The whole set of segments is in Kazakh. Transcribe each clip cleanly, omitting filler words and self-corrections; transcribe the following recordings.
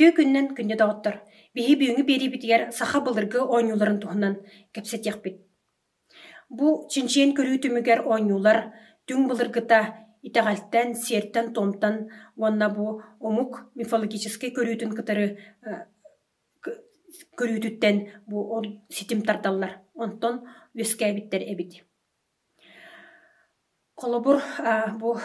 Үтүө күннен күнне доғыттар. Биһи бүйүңү бери битигер саха былыргы ооньууларын туһунан кепсетиэхпит. Бу чинчиен көрүүтүмүгер ооньуулар түң былыргыта итаҕалтан, сиэртэн, томтан, уонна бу омук мифологический көрүүтүн кытары көрүүтүттен бу ситим тардаллар. Онтон үөскээбиттер эбит. Колобур бу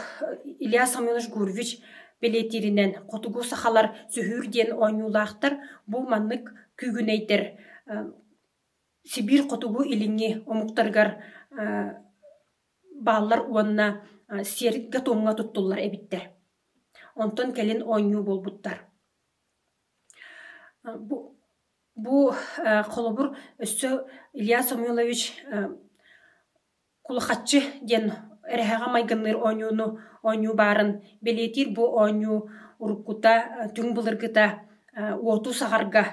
Илья Самуилович Гурвич белетиринен котугу сахалар сөһүүр диэн ооньуулаахтар бу маннык күгүнэйтер Сибирь котугу илиңи омуктаргар бааллар уонна сиэритгэ туҥҥа туттуллар эбиттер. Онтон келин ооньуу болбуттар. Бу колобур өссө Илья Самуилович кулахаччы диэн эрэһэҕэ майгынныр ооньуу баарын белетир бу ооньуу уруккута түң былыргыта уоту саҕарга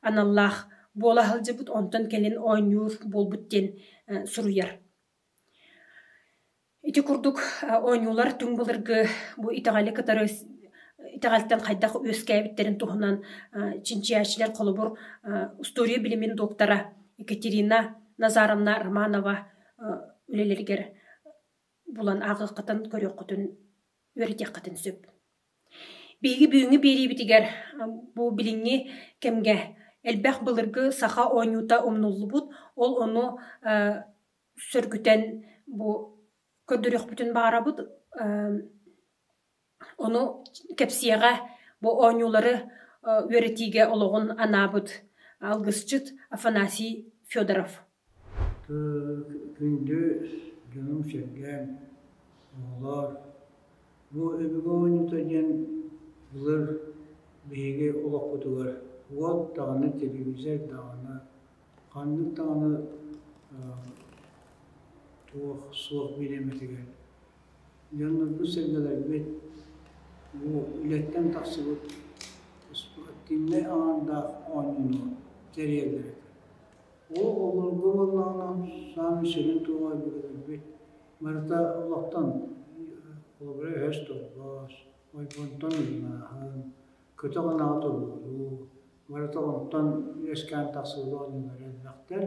аналлаах буола хылдьыбыт онтон келин ооньуур буолбут диэн суруйар. Ити курдук ооньуулар түң былыргы бу итаҕалы кытары итаҕалтан хайдах үөскээбиттерин туһунан чинчиячилер колобур история билимин доктора Екатерина Назаровна Романова үлелергер булан агыккытын көрөккүтүн үөритиэккытын сөп. Биһиги бүүңү биэрибитигер бу билиңи кемге элбэх былыргы саха ооньуута умнуллубут, ол ону сөргүтен бу көдүрөхбүтүн баарабыт, ону кепсиэҕэ бу ооньуулары үөритиге ологун анаабыт алгысчыт Афанасий Федоров. Күндү жаным сергем оолар бу өбүгө ооньуута диэн былыр биһиги олокпутугар уот даҕаны телевизор даҕаны ханнык даҕаны туох суох билеметигер дьоннорбу сэргэлэрбит бу үлэттэн тахсыбыт тимне аандаах ооньууну териэллэрэ ол олорго боллаанан саамы сирин тугай билэрбит марата олохтон олобура өс торбос ойбонтон илнааһын көтөҕүнааҕа торбору марата онтон үөскээн тахсыбыт ооньууларэллэхтэр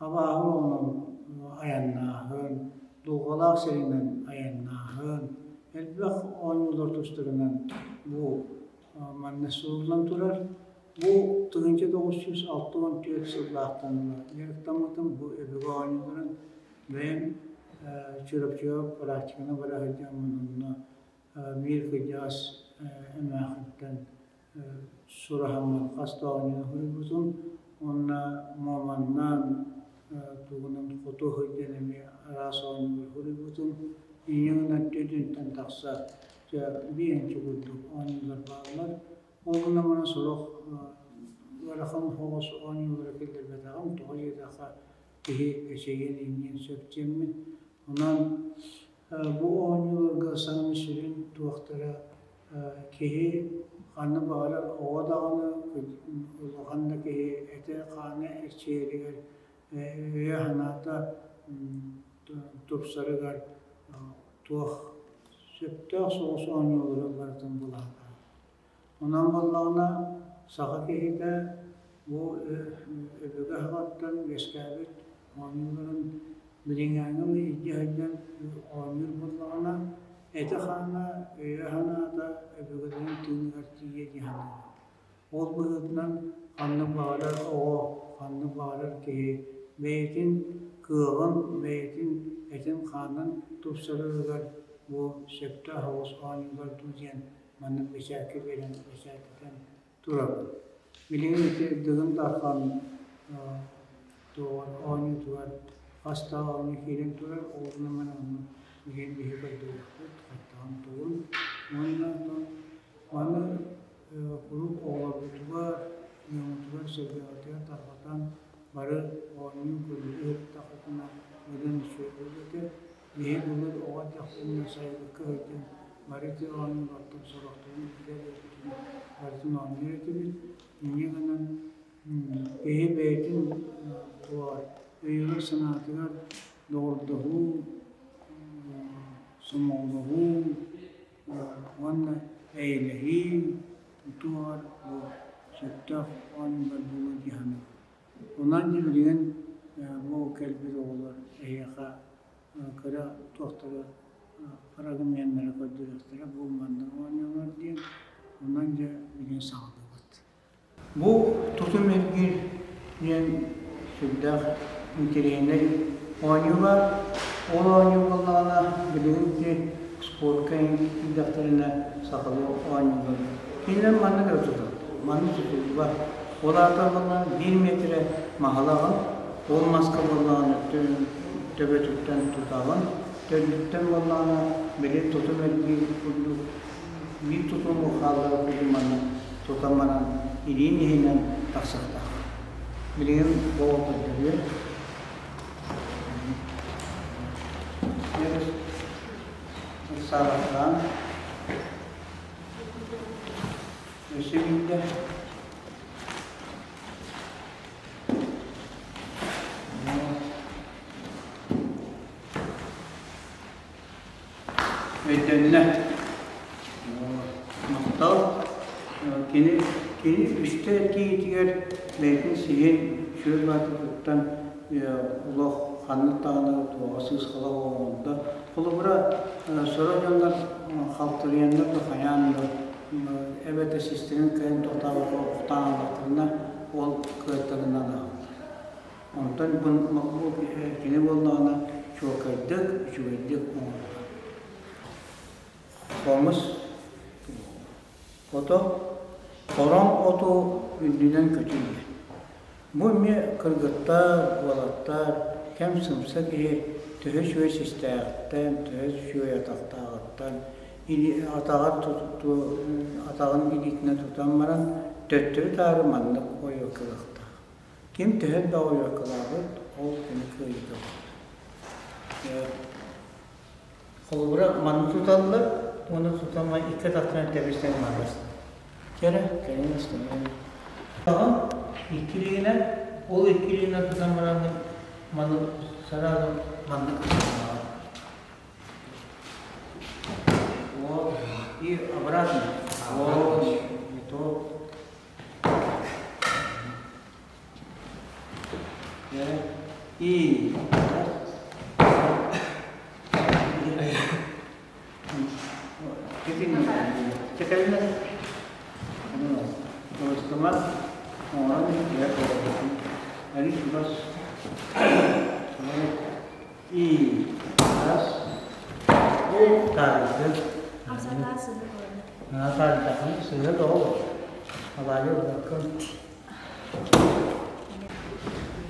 абааһын онон аяннааһын дулҕалаах сиринэн аяннааһын элбэх ооньуулар тустарынан бу манна суулан турар бу 1964 сыллаахтан ярыктамытын бу өбүгө ооньууларын мен чүрөп практиканы барахыдьаммынна мир кыдьаас эмээхиттен сурахаммал хаста ооньуу хурибутун онна моманнан тугунан фото хыдьанами арас ооньуу хурибутун иñiğinden tödünten taksa birinci bulduk oonьуулар баалар оонна мана сурох варахан хоос ооньуулар келдербетагам тоҕойдаха киһи эсеген иñиğin сөпчеммин онан бу ооньууларга саамы сирин туохтара киһи ханны баалар оҕодағаны улаханна киһи эте хааны экчиэригер өйө ханаата тупсарыгар туох сөптөөх соҕус ооньуулары бартын булаата. Онан боллаҕына саха киһитэ бу өбүгө хаҕаттан кэскээбит ооньууларын билиҥээҥҥи идьиһэллэн ооньуур боллаҕына эте хаана өйө ханаата өбүгөлүн тыыныгар тиийэ диһана. Ол быһыытынан ханны баалар оҕо ханны баалар киһи бэйэтин кыаҕын бэйэтин этин хаанын тупсарыгар бу сөптө хаҕус ооньуулар дуу маннык бэчээкки берен бэчээккитен турабы. Билиңи ити дыгын тархан тугар ооньуутугар хаста ооньуу киирин турар оҕуна мана онну билиң биһи көрдүгүт хаттаан тугун маны курук оҕолорбутугар миоҥутугар сэргэҕэтигэр тархатан бары ооньуу көрдүгүт тахатына өдөн сөйдүгүтэ биһи булыр оҕа тахтыына сайгыкка өйдөн барыты ооньуу баттан сорохтугун билэрэтин барытын ооньуу этибит иñiğinden биһи бэйэтин тугар өйүлүк санаатыгар доҕурдуһуу сумоҕлуһуу уонна эйилэһии тугар Çöktük oyunlar bunu dihanı. Ondan bildiğin bu kelbir oğullar eyyaka kara tohtarı paragım yanlara koyduruyorlar. Bu mandan oynuyorlar diye. Ondan bildiğin sağlığı var. Bu tutum ergin şurada ülkelerinde oynuyorlar. O oynuyorlarına bildiğin ki spor kayıtlarına sakalı oynuyorlar. Kimler mandan götürdü? Mandan tutuldu var. Olardan bunlar 1 metre mahalağın, olmazsa bunlarını töbetükten tutalım. Töbetükten bunlarını biri tutum bir tutumu halları kudumanı tutamanan iriğin ihinden taksakta. Bilgin bu ortada. Sağlıktan Ösebinde ve dönüne muhtar kini üstte etkiye belki sihin şöyle baktıktan Allah kanlı tağını doğasız kala olanda kulubura soruyorlar halklarında da hayanda evet sistemin kayın totağı oktanlıklarına ol kıyıtlarına da ondan bu kini bulduğuna çok kaydık olmuş oto koron oto ünlüden kötüydü. Bu mi kırgıtlar, valatlar, kem sımsa ki tühü şöyle sistemden, tühü şöyle yataktan, atağın gidikine tutanmaran döttürü tarımanlık o yakılıkta. Kim tühü de o yakılağı, o kimi kıyıdı. Kolu bırak manı tutarlar, onu tutamayı iki tahtına tebisten varlar. Kere istemeyi. Daha ikiliğine, o ikiliğine tutamaran manı sararım, manı tutamıyor. O iyi обратно. Вот, не то. И Чекалина. Terus teman orang dia hari bebas. I tas. Oh, tarik. Asal sih. Nah, tarik sehingga doh. Apa aja bakal.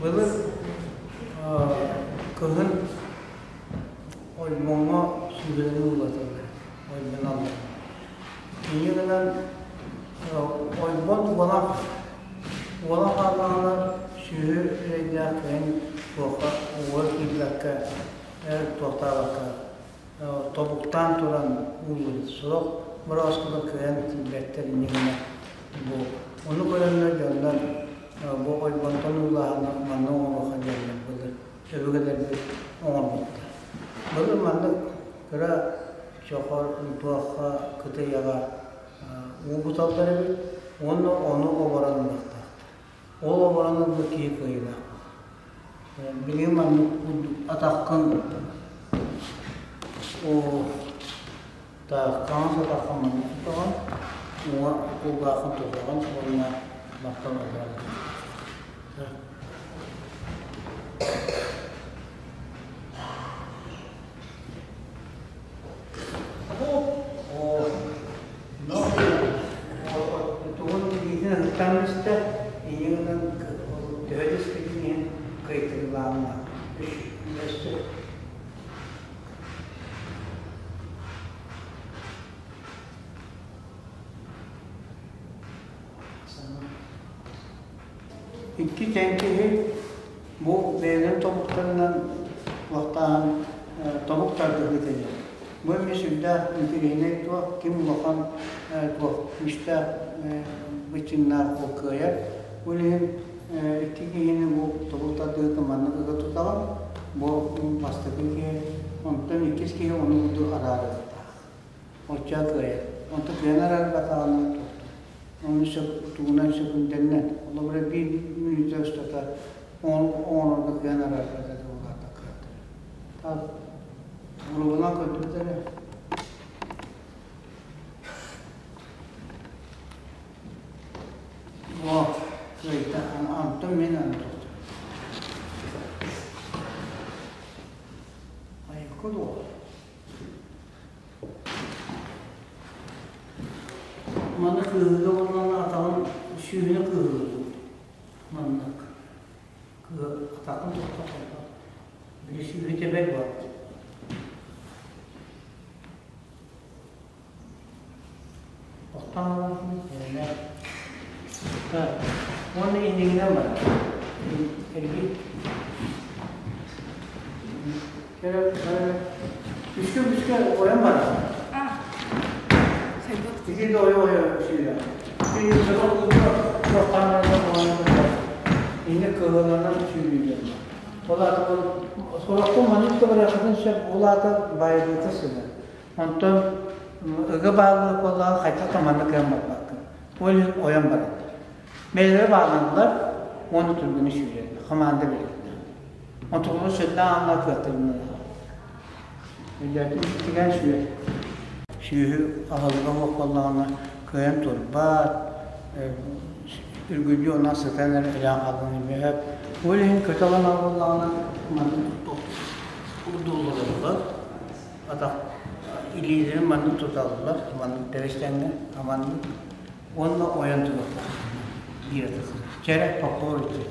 Böyle kızın oymama süreleri ulaşıyor. Oymanan. İyi gelen oyman bana kalanlar şehir reyderken toka uğur iblaka totalaka topuktan turan uğur soğuk biraz kadar köyen tibetler inine bu onu görenler gönder bu oymantan uğurlarına manı olmayan yerler budur öbürler bir olmadı budur manı kıra şoför tuğha kıtıyaga bu butalları bir onu obaranmakta. O obaranın ki kıyla. Bilim anı atakkan o da kansa takkan tutan o bakın tutan ona bakın obaran. Tanrı'sta yılın dövdüz bilmeyen kayıtlarına düşmesi. İki tenkihi bu beğenen topuklarından vaktan topuk tartığı edecek. Bu mesulda ülkelerine kim bakan işte biçimler okuyor. Bunun ikili bu topukta temanı da tutalım. Bu pastaki ki ondan ikisi ki onu budu ararlar. O çakıyor. Ondan kenar arada kalanlar tuttu. Onu tuğunan sökündenden. Ola böyle bir minüte üstata 10 orada yanar arkada da olarda kaldı. Tabi grubuna götürdüler. O köyde anlattım ben anlattım. Ayıkı da o. Manı kığırdı olan adamın şüyünü kığırdı. Manlık. Atakın tuttu. Bir şüyü tebek var. Oktan olan yerine. Onun indiğinden var. Ergi. Şöyle büskü oyan var. İki de oya şeyler. Bir sabah ortamlarda olanlar. Yine kıvırlarından sürüyor. Ola da sorakta manık da bırakın şey ola da bayıltırsınız. Ondan ıgı bağlı ola hayta tamanlık yapmak bakın. O oyan var. Meyve bağlandılar, onu türbünü sürüyor. Komanda verirler. O türbünü sütten anlatıyorlar. Milletin istigen sürüyor. Şüyü ağızda okullarına kıyam turbat, ürgücü ona sıtanlar ilan aldığını bir hep. Böyle kötü olan ağızlarına manı tutulurlar. Hatta ilgilerin manı tutarlar, manı deveçlerine amanı. Onunla oyantırlar. Bir atık. Çeyrek toplu için.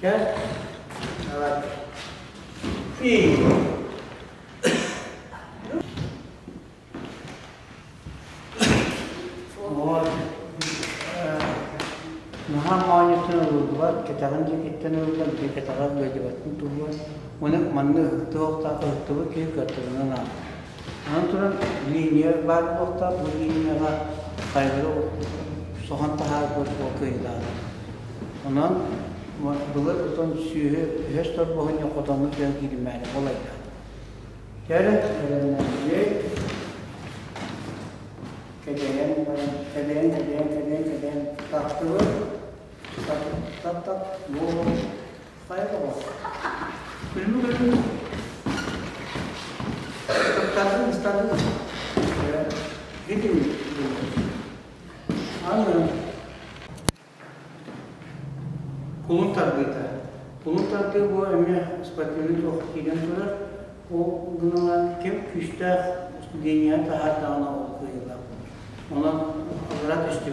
Gel. Evet. İyi. Naha mağniyatına vurdular, keteğin ceketten vurdular, bir keteğin gölgebatını tuğdular. Onu manlı ıhtıvakta ıhtıvı köy katırına nam. Anaturan linya var vakta, bu linyaya kaygılı soğan tahar o köyler. Ondan bular uzun süyü, heştor boğunya kodamız gel girmeli olaydı. Gel, kedeyen taktığı, tak, bu kayıp var. Filmi gördünüz mü? Taktığın istadı. Gidin. Anlıyorum. Kulun tabiatı. Kulun tabiatı bu emniyet ispatlarını çok giden sonra o bununla kim küçte dünya daha dağına okuyorlar. Ona olarak üstü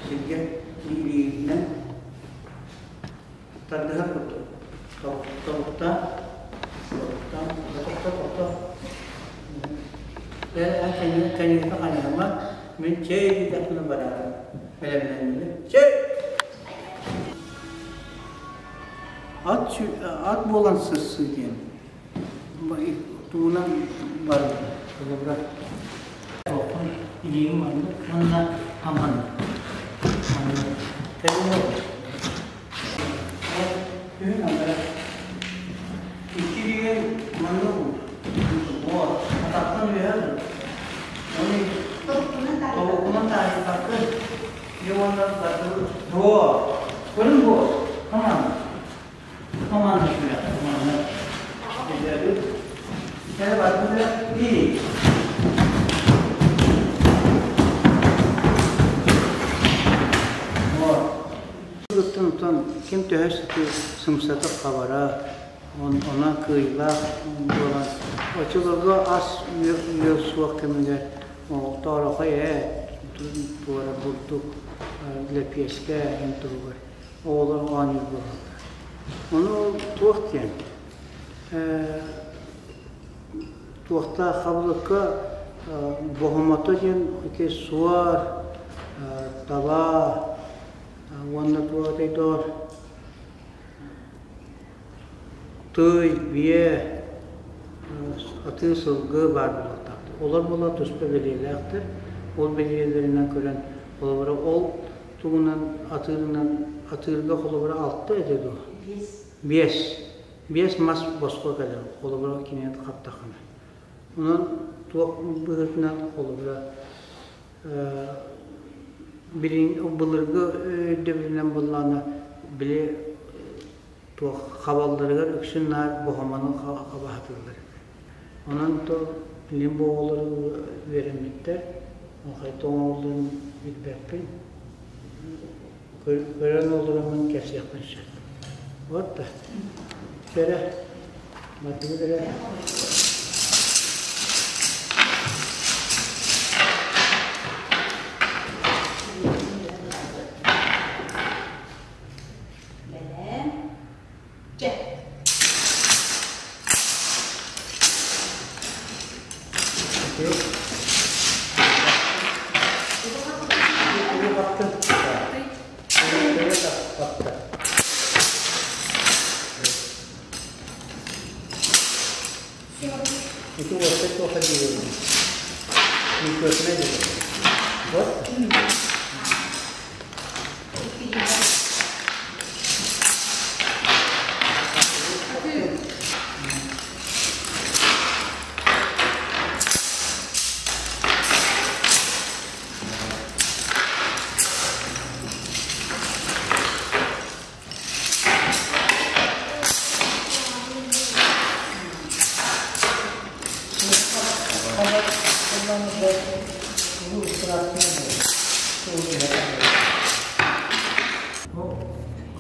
silge iyiliğinden tabiatı kurdu. Tavukta ve kendine kaynağıma ben çeyreği takımla beraber önemli. At boğulan sızsı diyen. Tuğunan var. Bırak. Okun iliğim vardı. Onunla aman. Tabii ne olur? Düğün olarak İkiliğin manlı bu. O ataktan uyarır. Onu okunan tarihi takır. Yuvandan takır. Bu. Kurun bu. Aman şuraya. Aman. Bir kere bak burada iyi. Tutan kim töhüstü sımsatı kavara, ona kıyla, açılırga az yosuq kemiger, o tarafa tuara bulduk, lepiyeske entuğur, oğlan anı bu. Onu tuğt yani. Tuğta kabılıkka bohumata diyen ki suar, tava, wanda tua teitor tüy, biye, atı sılgı var bir olar bola tüspe belirlektir. Ol belirlerinden gören olavara ol tuğunan atırga olavara altta ededi o. Bies. Бес мас босқа кәлі, қолы бұра кенет қаптақына. Оның туақ бұғыртынан қолы бұра бұлырғы дөбірінен бұлланы біле туақ қабалдырығыр үксіннар бұғаманың қабағатылыр. Onun da limbo olur verilmekte. O hayta olduğunu bilmekten. Gören olduğumun kes yaklaşır. Ot da. Şöyle. Madde böyle. Itu waktu itu akan diikutnya juga. Buat?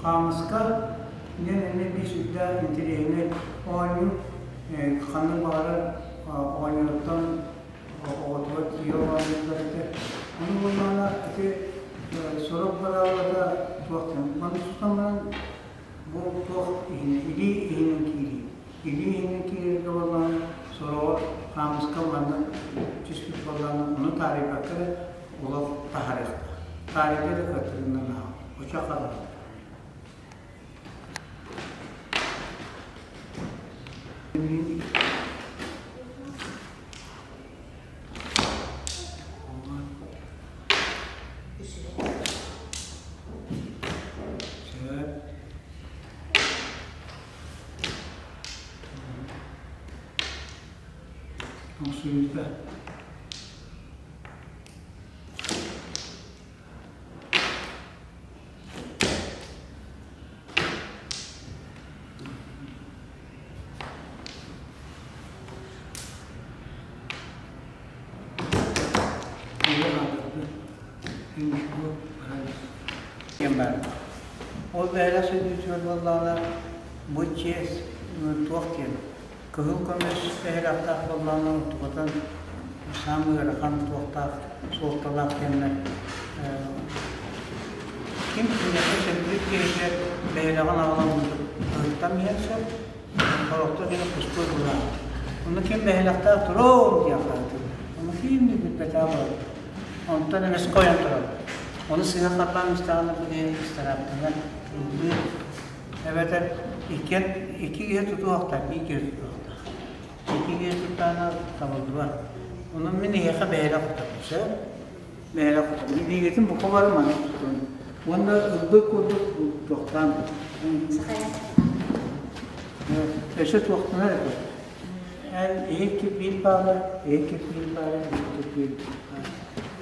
Kamuska ne bir sütte intirihine oyunu kanı bağlı oyunluktan oturup yiyor oyunlukları. Onu bunlarla sorup beraber tuğaktım. Bana tutamam bu tuğak ili ihinin kiri kabalan soru kamuska bana çizgi kabalan onu tarif akre olaf tarihte de katırından ha. Uçak alır. Ensuite, o böyle söylüyor vallahi bu çiz tuğakken kızıl kömür ehrakta vallahi tuğatan samır kan tuğta soğutalak kendine kim kimse söylüyor ki behragan ağlam tam yerse korktu yine kustur bulan onu kim behrakta turur diye kaldı onu kim bir betava ondan ne skoyan turur onu size katlan müstahane bu diye istiraptından evet iki kez tutuakta iki kez tutana tavaldı var onun mini yaka behrak tutmuş behrak tutmuş bir getim bu kadar mı tutun onda ıbbı kurdu tutan eşit vaktine de yani iki bir bağlar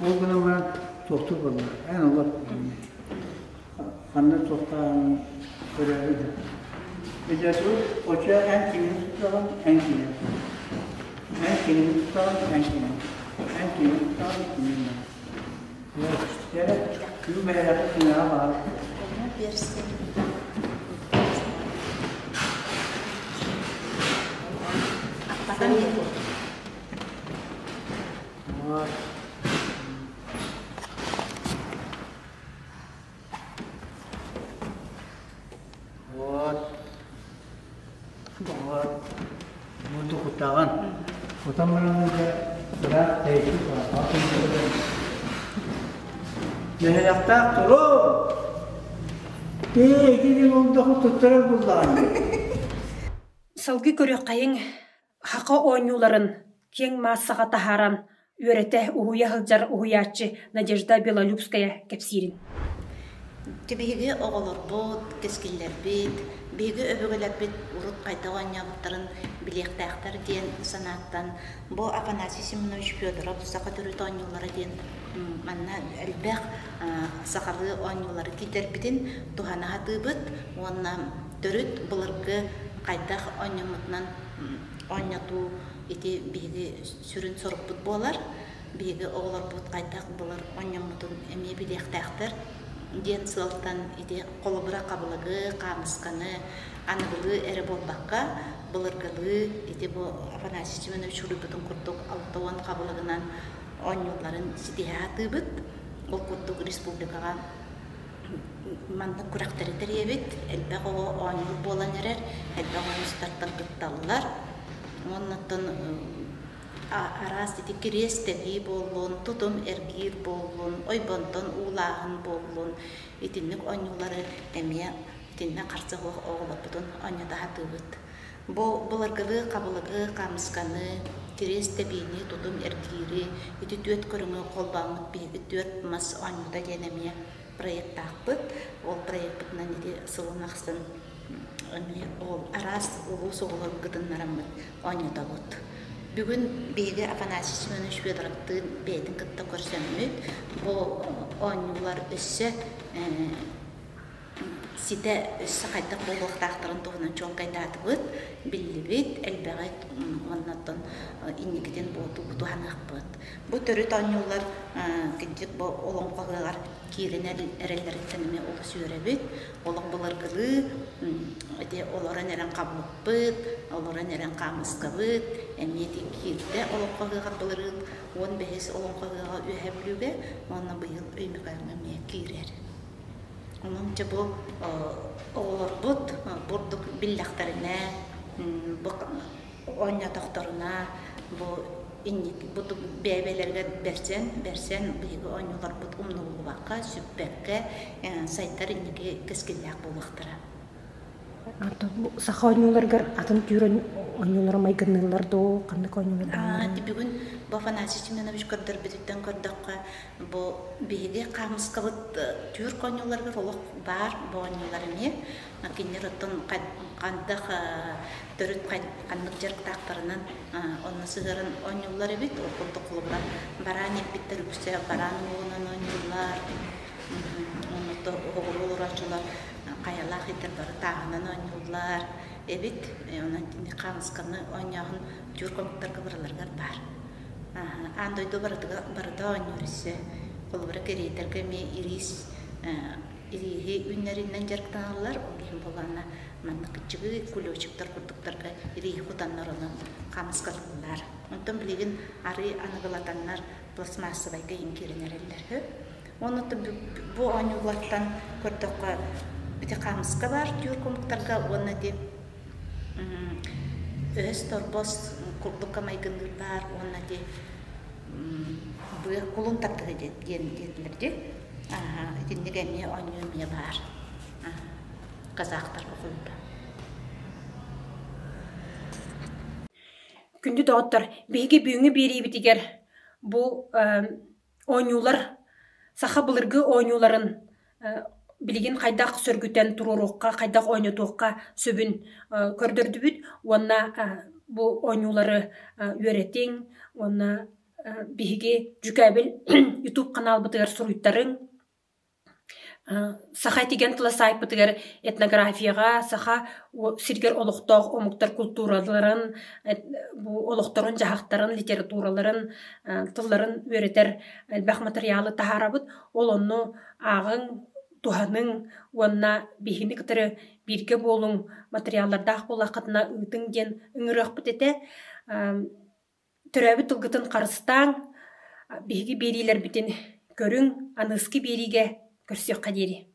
o gün ama Doktor bana, en olur. Kanlı toprağın görevi. Bir de bu, ocağı en kimini tutalım, en kimini tutalım. Yani, kıyım beğenip kimine var. Akbadan yedim. Untuk kutakan, kutaman aja berat itu apa itu? Mehrakta turun. Gidi untuk tutarı bulan. Салгы көрөк кайың хака ойнуларын кең массага тахаран үөрете уһуя хылжар уһуячы Надежда Белолюбская кепсирин. Тибиге оголорбут, кескиллербит, биге өбөгөлөрбит урут кайта оññабыттарын билектактар диен санаттан бу Афанасий Семенович Федоров сака түрүт оññулары диен манна элбек сакалы оññулары китербитин туханахатыбыт онна төрүт булыргы кайдах оññамытынан оññатуу ити биге сүрүн соруппут болар биге оголорбут кайдах булар оññамытын эми билектактар диен сылтан ити колобура кабылыгы, камысканы, аныбылы эре болбакка, былыргылы ити бу Афанасий Семенович Урыбытын курдук алтауан кабылыгынан оññуларын ситиһаатыбыт, ол курдук республикага манны курактары теребит, элбек ого оññул болан эрер, элбек оñустартан кытталлар, оннаттан арас ити кирестеги боллун, тутум эргир боллун, ойбонтон улаахын боллун, итинник оññулары эмие итинне карсыгы оголопутун оññатаатыбыт. Буларгылы, кабылыгы, камысканы, кирестебини, тутум эргири, ити түөт көрүңө колбаңыт биги түөт мас оññута денемие проекттаакпыт. Ол проектпытынан ити сылынаксын ол арас улус оголоргытыннарамыт оññутабыт. Бүгүн биги Афанасий Семенович Федоровтын бейтин кытта көрсөммүт. Бу оññулар өссө сите өссө кайта болуктактарын тугунан чоңкайдаатыбыт, биллибит, элбегет оннаттан инникитен бутуханакпыт. Бу төрүт оññулар кидик бу олоңкогар кирин эрелеритенеме олу сүйребит, олоң буларгылы, олоран эрен кабылыппыт, олоран эрен камыскабыт, эмиети кирде олоңкогар буларын 15 олоңкогага үйөбүлүгө, онна быйыл өймөкөңө кирер. Onun için bu olarbut, burduk billaklarına, bu onya doktoruna, bu innik, bu bebelerge bersen, bu onyalar bu umnulu bakka, süppekke, saytar inniki keskillak bulaktıra. Saha oññulargar атын türen oññulara maygınlılar do kandık oññular. Бүгүн bu Афанасий Семенович көрдөр бүтүттөн көрдөккө bu биги камыскабыт түйүр оññуларга олок бар bu oññулар эме кинераттан кандак төрүт кандык жарктактарынан онна сыгырын oññулар бит окулдук кылыбыран баран эпиттер үксө баран уунан oññулар оннотто оголорачулар каялах итер бар таагынан oññулар эбит онан камысканы oññагын түйүр комуктарга бараларга бар. Андойду барыда оññурысы колбура керейтерге ме ирис ириги үннеринен жарктаналар олген болана манны кычыгы кулечиктер курдуктарга ириги кутаннарынан камыскалылар. Онтон билигин ары аныгылатаннар пластмассыбайга иңкиринерелер. Онотто бу оññулаттан көрдөккө бите камыска бар түйүр комуктарга оны деп өз торбос курдукка майгындылар оны деп bu kulun tattırı dedilerdi. Dinlegeni oynayamaya var. Kazaklar okulda. Күнді дауыттар, бейге бүйіңі бері бітігер бұл ойнулар, саха бұлырғы ойнуларын білген қайдақ сөргітен тұруруққа, қайдақ ойнатуққа сөбін көрдірді бүт, онна бұл ойнулары өретең, онна бейге жүкәбіл YouTube канал бұтығар сұруйттарын, саха теген тыласай бұтығар этнографияға, саха сиргер олықтақ, омықтар культураларын, олықтарын, жағақтарын, литератураларын, тылларын өретер әлбәқ материалы тахара бұд, ол оны ағын, туханың, онна бейхіні кітірі бірге болың материаллардақ болақытына ұйтың ден үңіріқ бұд еті, түрәбі тұлғытын қарыстан, бейгі берилер бітін көрің, анысқы бериге көрсек қадері.